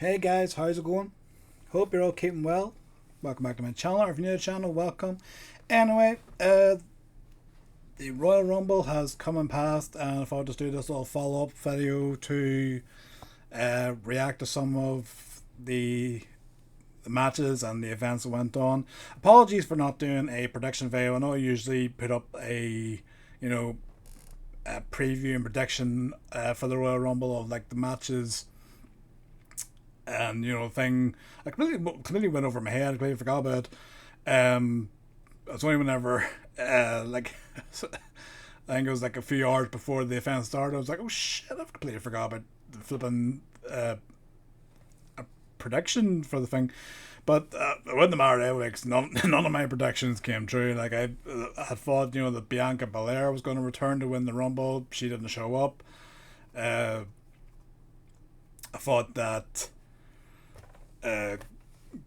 Hey guys, how's it going? Hope you're all keeping well. Welcome back to my channel. If you're new to the channel, welcome. Anyway, the Royal Rumble has come and passed, and if I just do this little follow-up video to react to some of the matches and the events that went on. Apologies for not doing a prediction video. I know I usually put up a a preview and prediction for the Royal Rumble of like the matches and thing. I completely went over my head. I completely forgot about it. It's only whenever like I think it was like a few hours before the event started, I was like, oh shit, I've completely forgot about the flipping a prediction for the thing. But it wouldn't matter anyway, because none of my predictions came true. Like I had thought, that Bianca Belair was going to return to win the Rumble. She didn't show up. I thought that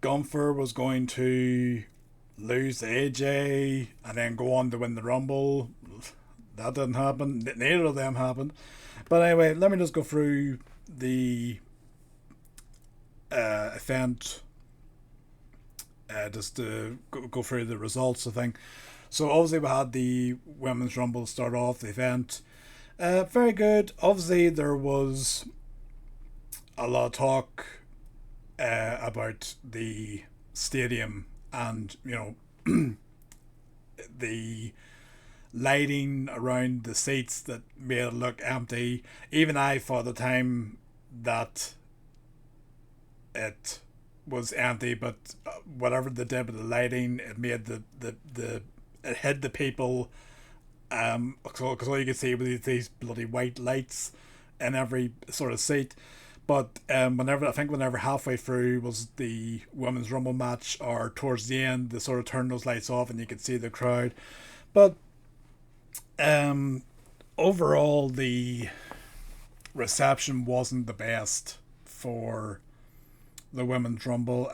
Gunther was going to lose to AJ and then go on to win the Rumble. That didn't happen. Neither of them happened. But anyway, let me just go through the event, just to go through the results, I think. So obviously we had the Women's Rumble start off the event. Very good. Obviously there was a lot of talk about the stadium and the lighting around the seats that made it look empty. Even I thought at the time that it was empty, but whatever they did with the lighting, it made the it hid the people. Because all you could see was these bloody white lights in every sort of seat. But whenever halfway through was the Women's Rumble match, or towards the end, they sort of turned those lights off and you could see the crowd. But overall, the reception wasn't the best for the Women's Rumble.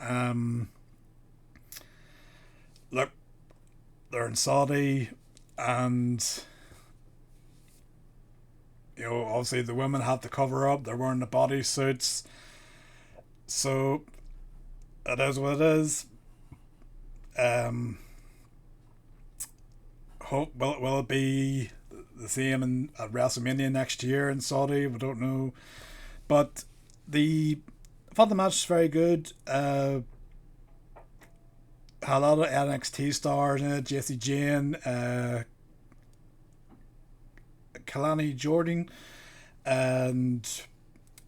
Look, they're in Saudi, and obviously the women have to cover up. They're wearing the bodysuits, so it is what it is. Will it be the same at WrestleMania next year in Saudi? We don't know, but I thought the match was very good. Had a lot of NXT stars in it. Jesse Jane, Kalani Jordan, and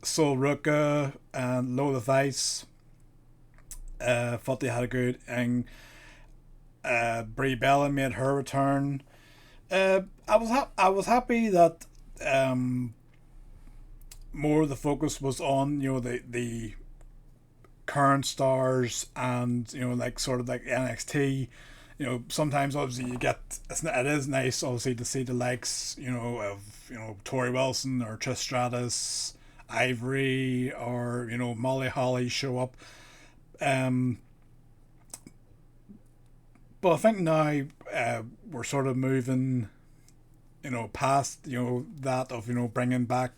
Sol Ruka, and Lola Vice. Thought they had a good thing. Brie Bella made her return. I was happy that more of the focus was on the current stars, and like sort of like NXT. Sometimes obviously it is nice obviously to see the likes of Tori Wilson or Trish Stratus, Ivory, or Molly Holly show up. But I think now we're sort of moving past that of bringing back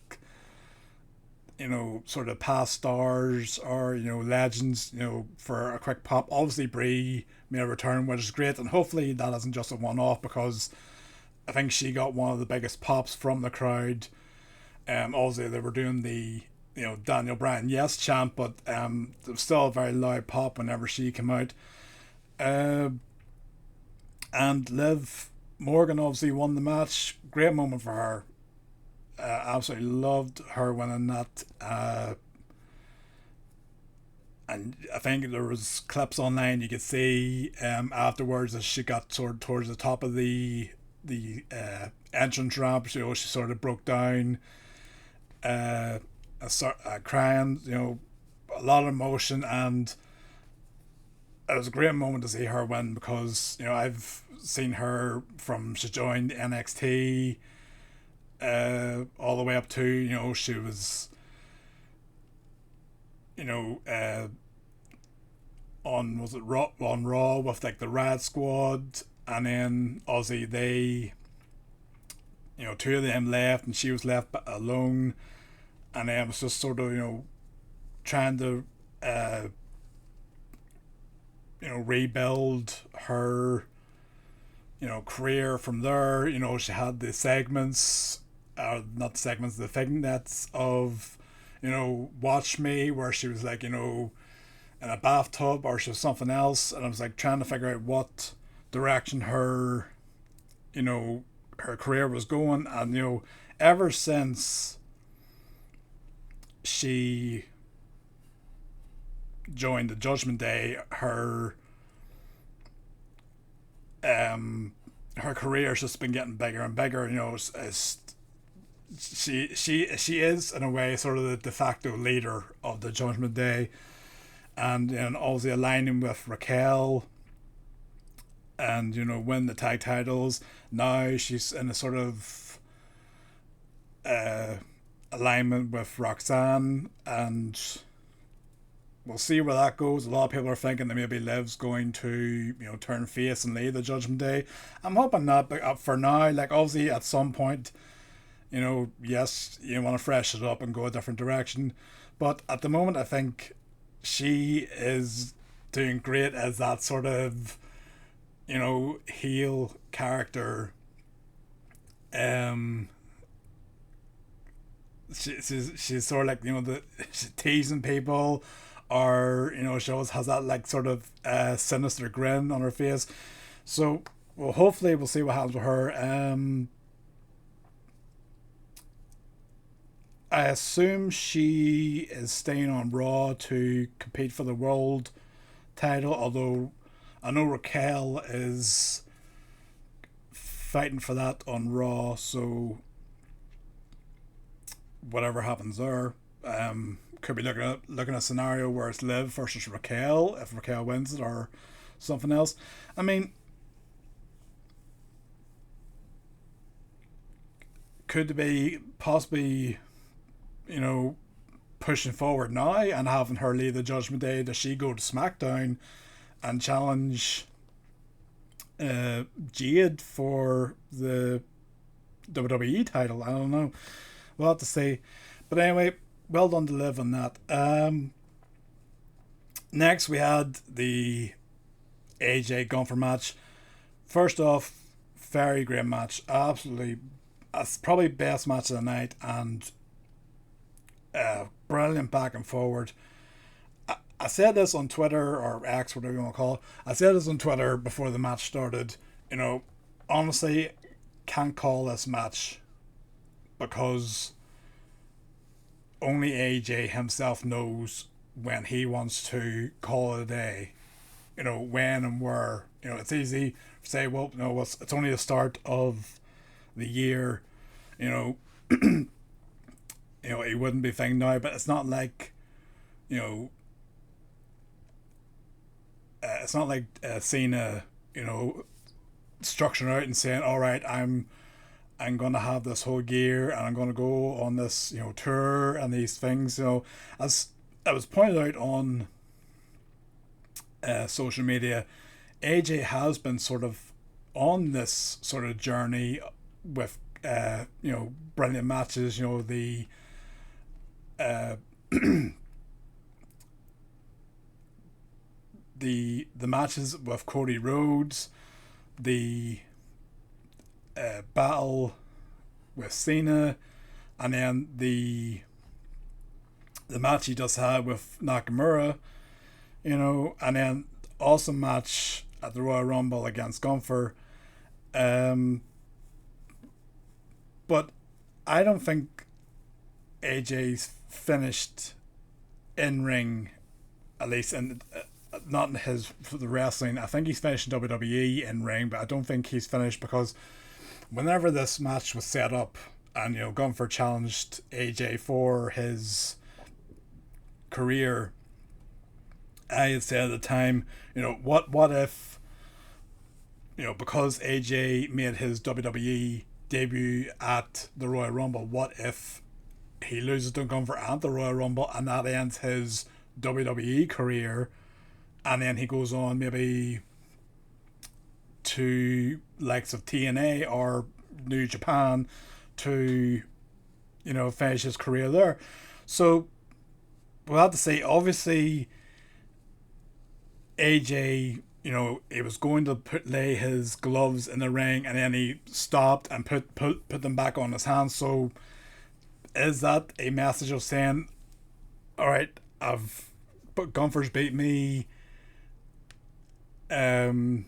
sort of past stars or legends for a quick pop. Obviously Brie made a return, which is great, and hopefully that isn't just a one-off, because I think she got one of the biggest pops from the crowd. Obviously they were doing the Daniel Bryan yes chant, but there was still a very loud pop whenever she came out. And Liv Morgan obviously won the match. Great moment for her. Absolutely loved her winning that. And I think there was clips online you could see afterwards as she got towards the top of the entrance ramp. She sort of broke down, crying. A lot of emotion, and it was a great moment to see her win, because I've seen her from she joined NXT all the way up to she was on Raw with like the Rad Squad, and then obviously they two of them left and she was left alone, and then it was just sort of trying to rebuild her career from there. She had the segments, not the segments, the vignettes of Watch Me, where she was like in a bathtub, or she was something else, and I was like trying to figure out what direction her career was going. And ever since she joined the Judgment Day, her career's just been getting bigger and bigger. She is in a way sort of the de facto leader of the Judgment Day, and obviously aligning with Raquel, and win the tag titles. Now she's in a sort of alignment with Roxanne, and we'll see where that goes. A lot of people are thinking that maybe Liv's going to turn face and lead the Judgment Day. I'm hoping not, but for now, like obviously at some point, yes, you want to freshen it up and go a different direction, but at the moment I think she is doing great as that sort of heel character. She's sort of like she's teasing people, or she always has that like sort of sinister grin on her face. So well, hopefully we'll see what happens with her. I assume she is staying on Raw to compete for the world title, although I know Raquel is fighting for that on Raw, so whatever happens there, could be looking at a scenario where it's Liv versus Raquel if Raquel wins it, or something else. I mean, could be possibly pushing forward now and having her lead the Judgment Day? Does she go to SmackDown and challenge Jade for the WWE title? I don't know. We'll have to see. But anyway, well done to Liv on that. Next, we had the AJ Gunther match. First off, very great match. Absolutely, that's probably best match of the night, and brilliant back and forward. I said this on Twitter, or X, whatever you want to call it. I said this on Twitter before the match started. Honestly, can't call this match because only AJ himself knows when he wants to call it a day. When and where. It's easy to say, well, it's only the start of the year. He wouldn't be thinking now, but it's not like, it's not like Cena, structuring out and saying, all right, I'm going to have this whole gear and I'm going to go on this, tour and these things. As it was pointed out on social media, AJ has been sort of on this sort of journey with, brilliant matches, the the matches with Cody Rhodes, the battle with Cena, and then the match he just had with Nakamura, and then awesome match at the Royal Rumble against Gunther. But I don't think AJ's finished in ring, at least in not in the wrestling. I think he's finished in WWE in ring, but I don't think he's finished, because whenever this match was set up and Gunther challenged AJ for his career, I had said at the time, what if, because AJ made his WWE debut at the Royal Rumble, what if he loses to Gunther at the Royal Rumble and that ends his WWE career, and then he goes on maybe to likes of TNA or New Japan to finish his career there. So we'll have to say, obviously, AJ, he was going to lay his gloves in the ring, and then he stopped and put them back on his hands. So, is that a message of saying, all right, Gunther's beat me in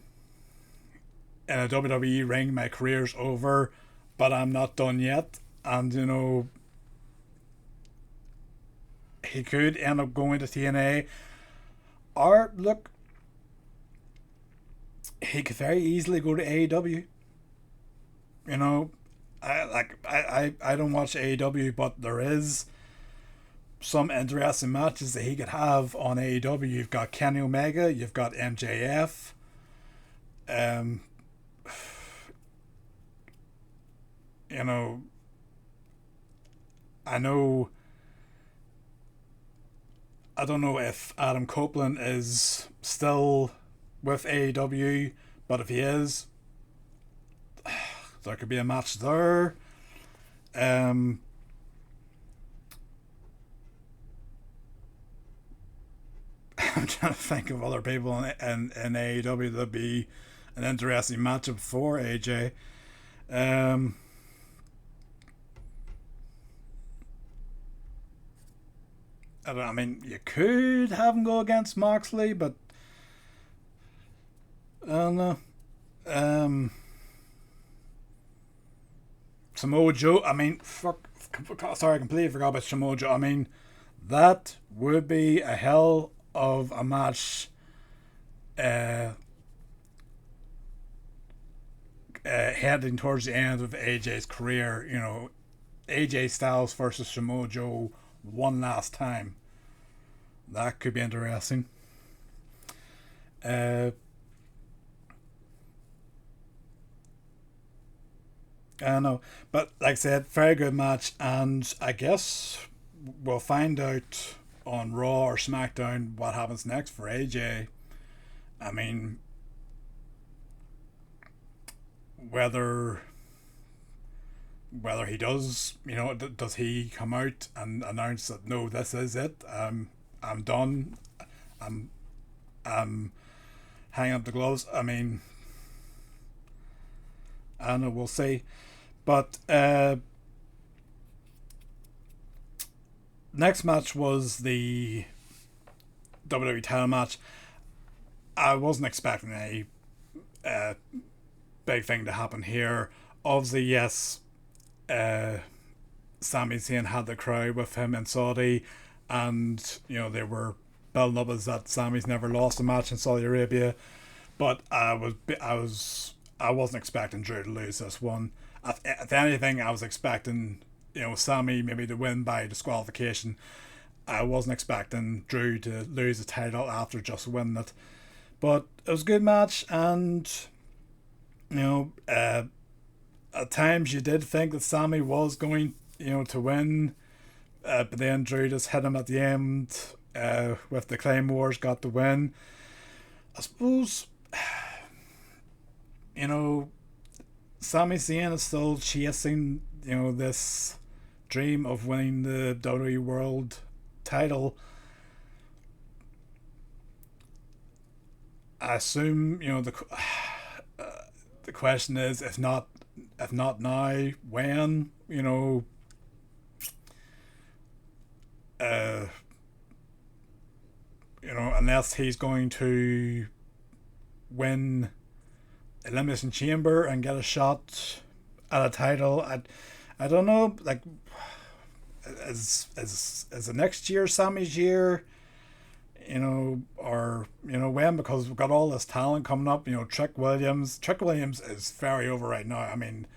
a WWE ring, my career's over, but I'm not done yet. And, he could end up going to TNA. Or, look, he could very easily go to AEW. I don't watch AEW, but there is some interesting matches that he could have on AEW. You've got Kenny Omega, you've got MJF. You know, I know. I don't know if Adam Copeland is still with AEW, but if he is, there could be a match there. I'm trying to think of other people in AEW that'd be an interesting matchup for AJ. I don't know, I mean, you could have him go against Moxley, but I don't know. Samoa Joe, I mean, sorry, I completely forgot about Samoa Joe. I mean, that would be a hell of a match. Heading towards the end of AJ's career, AJ Styles versus Samoa Joe one last time. That could be interesting. I know, but like I said, very good match, and I guess we'll find out on Raw or SmackDown what happens next for AJ. I mean, whether he does, does he come out and announce that no, this is it? I'm done. I'm hanging up the gloves. I mean, I don't know. We'll see. But next match was the WWE title match. I wasn't expecting a big thing to happen here. Obviously, yes, Sami Zayn had the crowd with him in Saudi, and they were building up as that Sami's never lost a match in Saudi Arabia. But I wasn't expecting Drew to lose this one. If anything, I was expecting Sami maybe to win by disqualification. I wasn't expecting Drew to lose the title after just winning it. But it was a good match, and at times you did think that Sami was going to win, but then Drew just hit him at the end with the Claymores, got the win. I suppose Sami Zayn is still chasing this dream of winning the WWE World title. I assume the question is, if not now, when? Unless he's going to win Elimination Chamber and get a shot at a title. I don't know. Like, is the next year Sammy's year? Or when? Because we've got all this talent coming up. Trick Williams. Trick Williams is very over right now. I mean,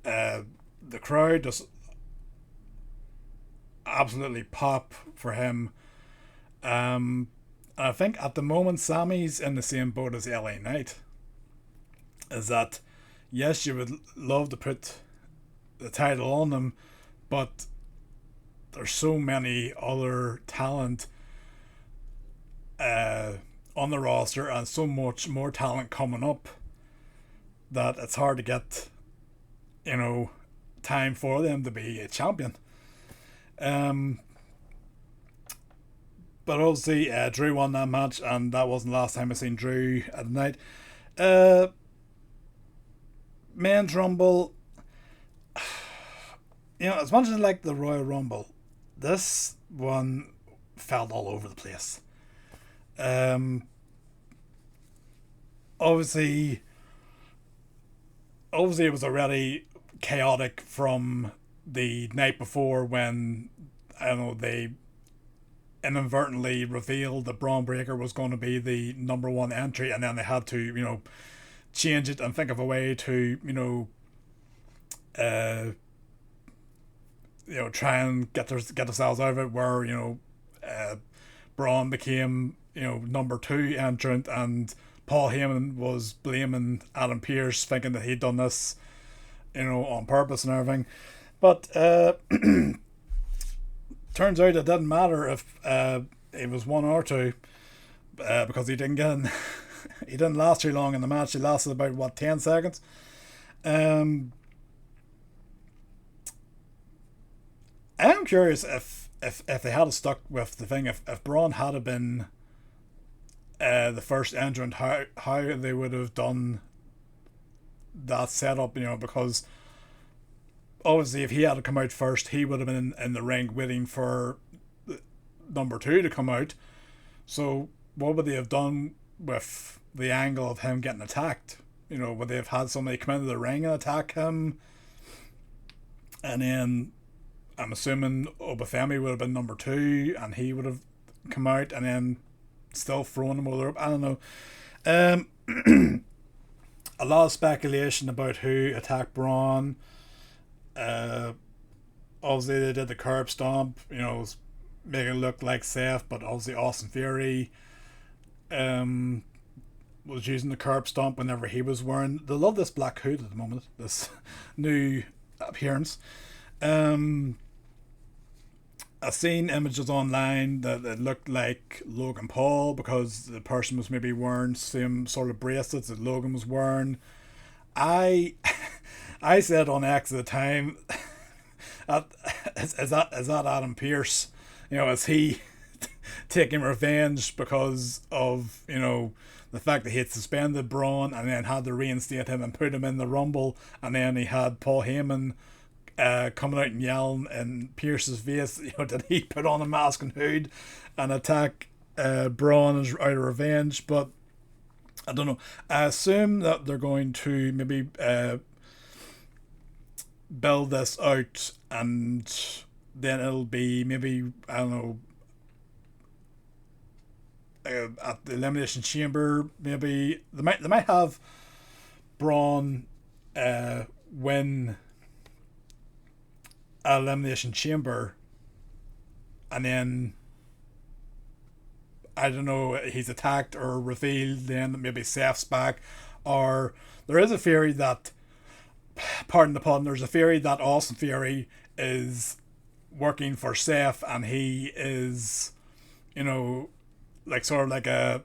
the crowd just absolutely pop for him. I think at the moment Sammy's in the same boat as LA Knight. Is that, yes, you would love to put the title on them, but there's so many other talent on the roster and so much more talent coming up that it's hard to get time for them to be a champion. but obviously Drew won that match, and that wasn't the last time I seen Drew at the night. Uh, Men's Rumble, as much as I like the Royal Rumble, this one felt all over the place. Um, obviously, it was already chaotic from the night before when I don't know they inadvertently revealed that Braun Breaker was going to be the number one entry, and then they had to change it and think of a way to uh, try and get themselves out of it, where Braun became number two entrant, and Paul Heyman was blaming Adam Pearce, thinking that he'd done this on purpose and everything. But turns out it didn't matter if it was one or two, because he didn't get in. He didn't last too long in the match. He lasted about 10 seconds. I am curious if they had stuck with the thing, if Braun had been the first entrant, how they would have done that setup, because obviously if he had to come out first, he would have been in the ring waiting for number two to come out. So what would they have done with the angle of him getting attacked? Would they have had somebody come into the ring and attack him, and then I'm assuming Obafemi would have been number two, and he would have come out and then still thrown him over? I don't know. A lot of speculation about who attacked Braun. Obviously they did the curb stomp, making it look like Seth, but obviously Austin Theory was using the curb stomp whenever he was wearing. They love this black hood at the moment, this new appearance. I've seen images online that it looked like Logan Paul, because the person was maybe wearing same sort of bracelets that Logan was wearing. I said on X at the time, is that Adam Pearce? Is he taking revenge because of the fact that he had suspended Braun and then had to reinstate him and put him in the Rumble, and then he had Paul Heyman coming out and yelling in Pierce's face, did he put on a mask and hood and attack Braun as out of revenge? But I don't know. I assume that they're going to maybe build this out, and then it'll be maybe, I don't know, at the Elimination Chamber, maybe they might have Braun win Elimination Chamber, and then I don't know, he's attacked or revealed, then maybe Seth's back. Or there is a theory that, pardon the pun, there's a theory that Austin Theory is working for Seth, and he is like sort of like a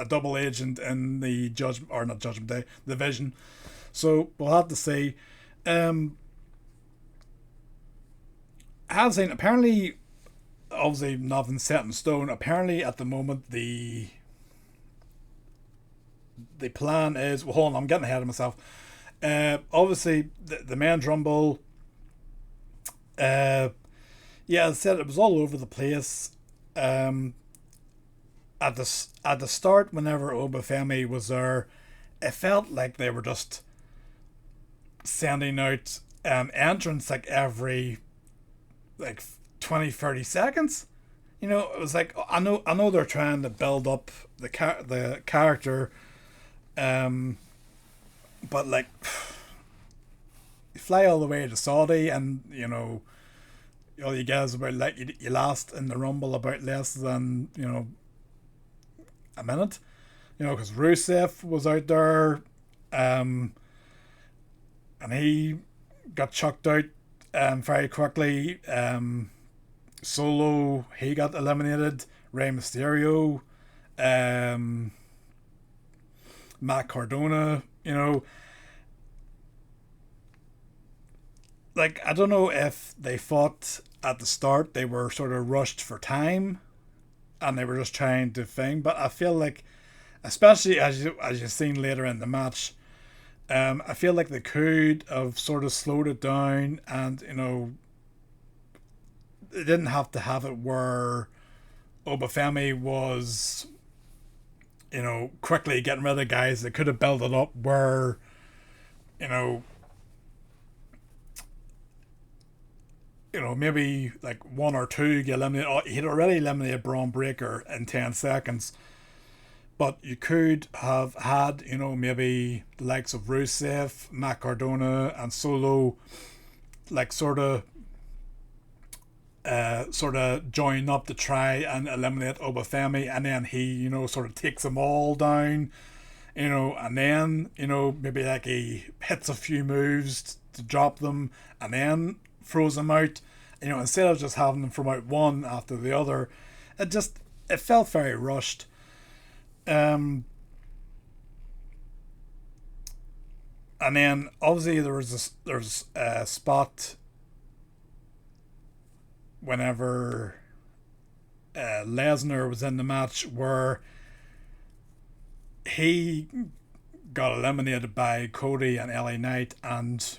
double agent in the Judgment, or not Judgment Day, the Vision. So we'll have to see. I have seen, apparently, obviously nothing set in stone. Apparently at the moment the plan is, well, hold on, I'm getting ahead of myself. Obviously the Men's Rumble, yeah, as I said, it was all over the place. At the start, whenever Obafemi was there, it felt like they were just sending out entrants like every 20-30 seconds. It was like, I know they're trying to build up the character, but like, you fly all the way to Saudi, and all you get is about, like, you last in the Rumble about less than a minute, because Rusev was out there, and he got chucked out very quickly. Solo, he got eliminated. Rey Mysterio, Matt Cardona, like, I don't know if they thought at the start they were sort of rushed for time, and they were just trying to thing. But I feel like, especially as you've seen later in the match, I feel like they could have sort of slowed it down, and they didn't have to have it where Obafemi was, quickly getting rid of guys. They could have built it up where, you know, maybe like one or two get eliminated. Oh, he'd already eliminated Braun Breaker in 10 seconds. But you could have had, maybe the likes of Rusev, Matt Cardona, and Solo, like sort of join up to try and eliminate Obafemi, and then he, sort of takes them all down, and then, maybe like he hits a few moves to drop them, and then throws them out, instead of just having them from out one after the other. It felt very rushed. And then obviously there was a spot whenever Lesnar was in the match where he got eliminated by Cody and LA Knight, and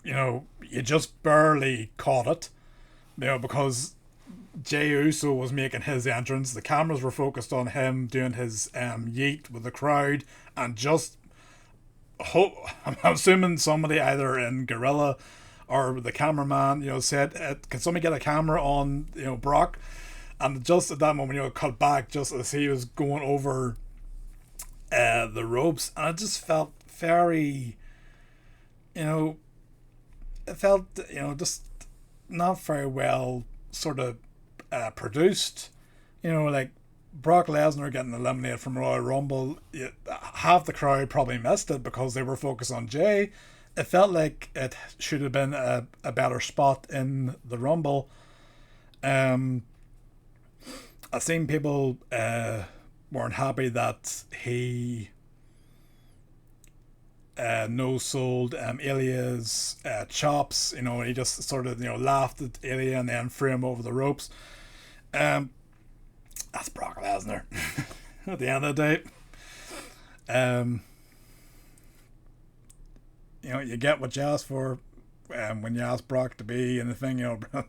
you just barely caught it, because Jey Uso was making his entrance. The cameras were focused on him doing his yeet with the crowd, and just I'm assuming somebody either in Gorilla or the cameraman, said, "Can somebody get a camera on, Brock?" And just at that moment, cut back just as he was going over the ropes, and it just felt very, it felt, just not very well sort of produced. Like Brock Lesnar getting eliminated from Royal Rumble, half the crowd probably missed it because they were focused on Jey. It felt like it should have been a better spot in the Rumble. I've seen people weren't happy that he no-sold Ilya's chops. He just sort of laughed at Ilya and then threw him over the ropes. That's Brock Lesnar. At the end of the day, you get what you ask for. When you ask Brock to be in the thing, you're not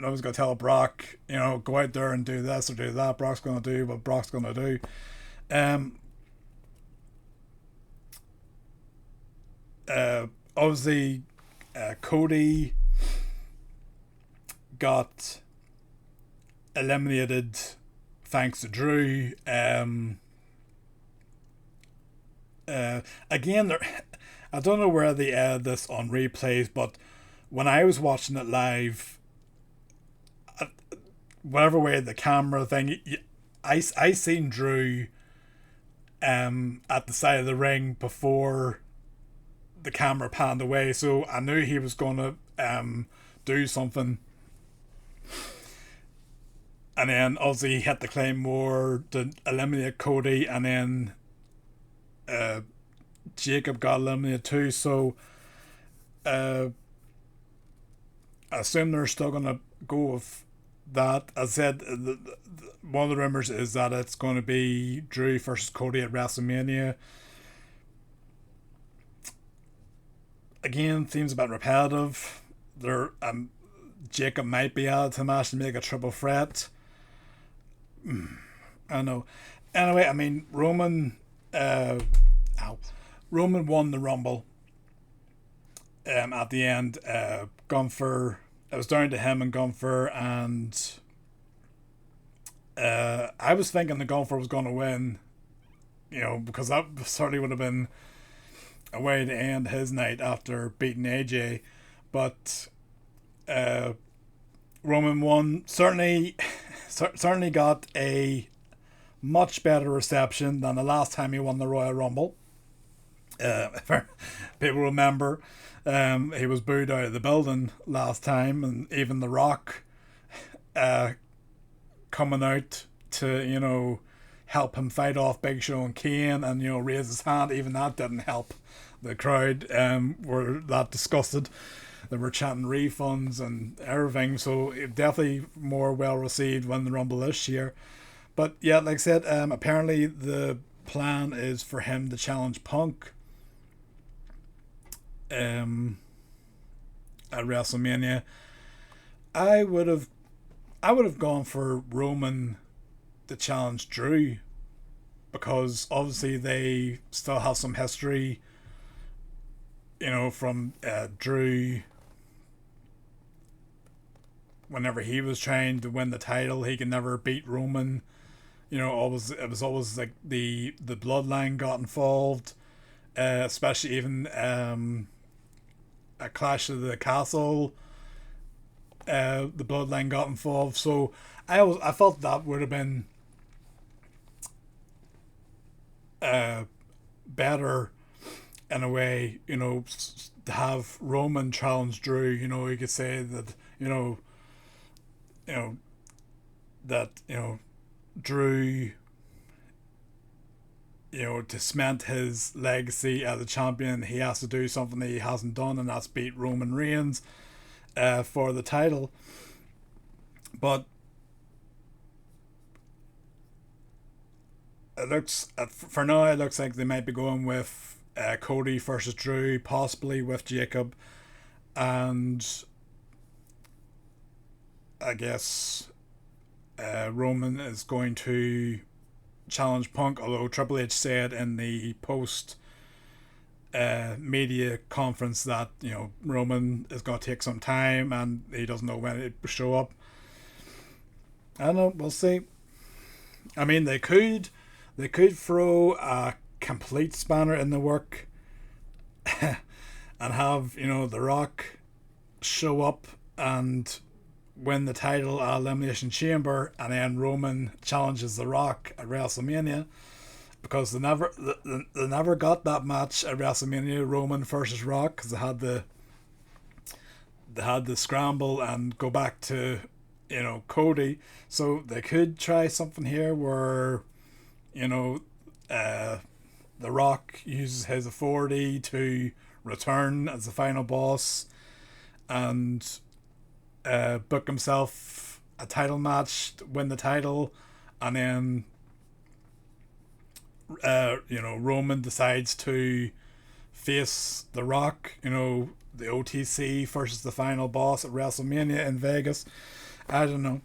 nobody's gonna tell Brock, go out there and do this or do that. Brock's gonna do what Brock's gonna do. Obviously, Cody got eliminated thanks to Drew. Again, I don't know where they add this on replays, but when I was watching it live, whatever way the camera thing, I seen Drew at the side of the ring before the camera panned away, so I knew he was going to do something. And then obviously he hit the Claymore to eliminate Cody, and then Jacob got eliminated too. So I assume they're still going to go with that. As I said, one of the rumors is that it's going to be Drew versus Cody at WrestleMania. Again, seems a bit repetitive. Jacob might be added to the match to make a triple threat. I don't know. Anyway, I mean, Roman won the Rumble at the end. Gunther, it was down to him and Gunther, and I was thinking the Gunther was going to win, because that certainly would have been a way to end his night after beating AJ. But Roman won. Certainly got a much better reception than the last time he won the Royal Rumble. People remember, he was booed out of the building last time, and even The Rock coming out to help him fight off Big Show and Kane, and raise his hand. Even that didn't help. The crowd were that disgusted. they were chanting refunds and everything. So it definitely more well received when the Rumble this year. But yeah, like I said, apparently the plan is for him to challenge Punk at WrestleMania. I would have gone for Roman to challenge Drew, because obviously they still have some history, from Drew. Whenever he was trying to win the title, he could never beat Roman. It was always like the bloodline got involved, especially even at Clash of the Castle. The bloodline got involved, so I felt that would have been better in a way, to have Roman challenge Drew. You could say that that Drew, to cement his legacy as a champion, he has to do something that he hasn't done, and that's beat Roman Reigns for the title. But it looks like they might be going with Cody versus Drew, possibly with Jacob, and I guess Roman is going to challenge Punk, although Triple H said in the post media conference that Roman is going to take some time and he doesn't know when it will show up. I don't know, we'll see. I mean, they could throw a complete spanner in the work and have The Rock show up and win the title at Elimination Chamber, and then Roman challenges The Rock at WrestleMania, because they never got that match at WrestleMania, Roman versus Rock, because they had the scramble and go back to Cody. So they could try something here where The Rock uses his authority to return as the final boss and book himself a title match, win the title, and then Roman decides to face The Rock, the OTC versus the final boss at WrestleMania in Vegas. I don't know.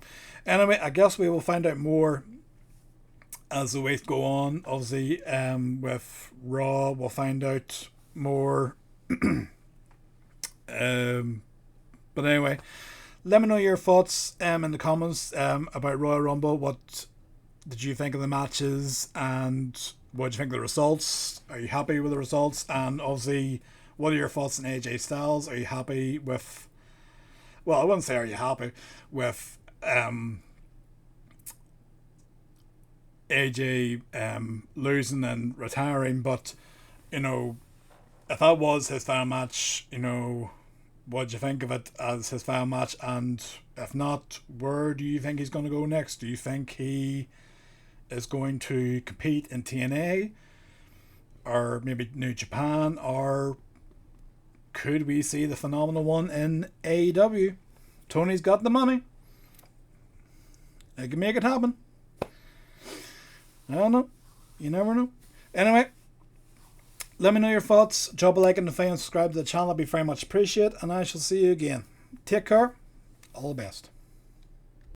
Anyway, I guess we will find out more as the weeks go on. Obviously, with Raw, we'll find out more. But anyway, let me know your thoughts in the comments about Royal Rumble. What did you think of the matches, and what did you think of the results? Are you happy with the results? And obviously, what are your thoughts on AJ Styles? Are you happy with... Well, I wouldn't say are you happy with AJ losing and retiring, but if that was his final match, what do you think of it as his final match? And if not, where do you think he's going to go next? Do you think he is going to compete in TNA, or maybe New Japan, or could we see the phenomenal one in AEW? Tony's got the money. He can make it happen. I don't know. You never know. Anyway, let me know your thoughts. Drop a like on the video and subscribe to the channel. I'd be very much appreciated. And I shall see you again. Take care. All the best.